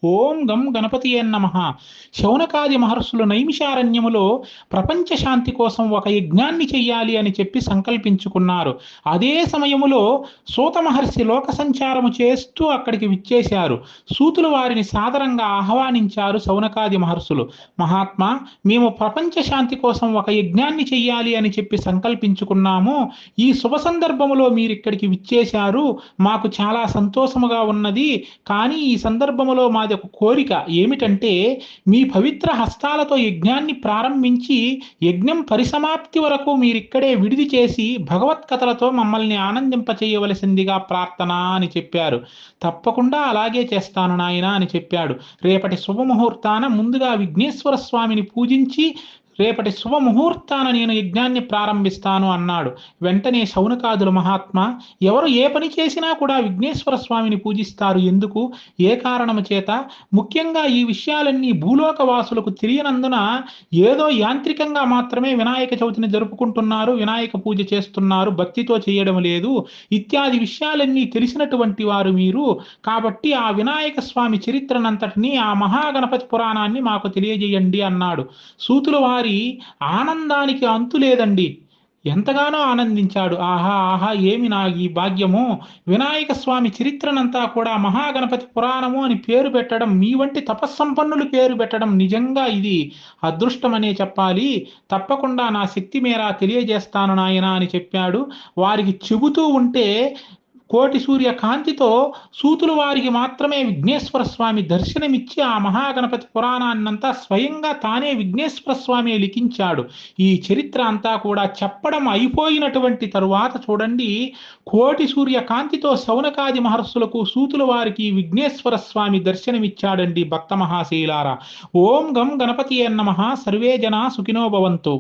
ఓం గం గణపతియే నమః. శౌనకాది మహర్షులు నైమిషారణ్యములో ప్రపంచ శాంతి కోసం ఒక యజ్ఞాన్ని చెయ్యాలి అని చెప్పి సంకల్పించుకున్నారు. అదే సమయములో సూత మహర్షి లోక సంచారము చేస్తూ అక్కడికి విచ్చేశారు. సూతులు వారిని సాదరంగా ఆహ్వానించారు శౌనకాది మహర్షులు. మహాత్మా, మేము ప్రపంచ శాంతి కోసం ఒక యజ్ఞాన్ని చెయ్యాలి అని చెప్పి సంకల్పించుకున్నాము. ఈ శుభ సందర్భములో మీరిక్కడికి విచ్చేశారు. మాకు చాలా సంతోషముగా ఉన్నది. కానీ ఈ సందర్భములో మాది ఒక కోరిక ఏమిటంటే, మీ పవిత్ర హస్తాలతో యజ్ఞాన్ని ప్రారంభించి యజ్ఞం పరిసమాప్తి వరకు మీరిక్కడే విడిది చేసి భగవత్కథలతో మమ్మల్ని ఆనందింపచేయవలసిందిగా ప్రార్థన అని చెప్పారు. తప్పకుండా అలాగే చేస్తాను నాయనా అని చెప్పాడు. రేపటి శుభముహూర్తాన ముందుగా విఘ్నేశ్వర స్వామిని పూజించి రేపటి శుభముహూర్తాన నేను యజ్ఞాన్ని ప్రారంభిస్తాను అన్నాడు. వెంటనే శౌనకాదుల మహాత్మా, ఎవరు ఏ పని చేసినా కూడా విఘ్నేశ్వర స్వామిని పూజిస్తారు. ఎందుకు? ఏ కారణము చేత? ముఖ్యంగా ఈ విషయాలన్నీ భూలోక వాసులకు తెలియనందున ఏదో యాంత్రికంగా మాత్రమే వినాయక చవితిని జరుపుకుంటున్నారు, వినాయక పూజ చేస్తున్నారు, భక్తితో చేయడం లేదు ఇత్యాది విషయాలన్నీ తెలిసినటువంటి వారు మీరు. కాబట్టి ఆ వినాయక స్వామి చరిత్రనంతటినీ, ఆ మహాగణపతి పురాణాన్ని మాకు తెలియజేయండి అన్నాడు. సూతుల వారి ఆనందానికి అంతు లేదండి. ఎంతగానో ఆనందించాడు. ఆహా ఆహా, ఏమి నా ఈ భాగ్యము! వినాయక స్వామి చరిత్రనంతా కూడా మహాగణపతి పురాణము అని పేరు పెట్టడం, మీ వంటి తపస్సంపన్నులు పేరు పెట్టడం నిజంగా ఇది అదృష్టమనే చెప్పాలి. తప్పకుండా నా శక్తి మేర తెలియజేస్తాను నాయనా అని చెప్పాడు. వారికి చెబుతూ ఉంటే కోటి సూర్య కాంతితో సూతులు వారికి మాత్రమే విఘ్నేశ్వర స్వామి దర్శనమిచ్చి ఆ మహాగణపతి పురాణాన్నంతా స్వయంగా తానే విఘ్నేశ్వర స్వామి లిఖించాడు. ఈ చరిత్ర అంతా కూడా చెప్పడం అయిపోయినటువంటి తరువాత చూడండి, కోటి సూర్య కాంతితో శౌనకాది మహర్షులకు సూతుల వారికి విఘ్నేశ్వర స్వామి దర్శనమిచ్చాడండి. భక్త మహాశీలారా, ఓం గం గణపతియే నమః. సర్వే జనా సుఖినో భవంతు.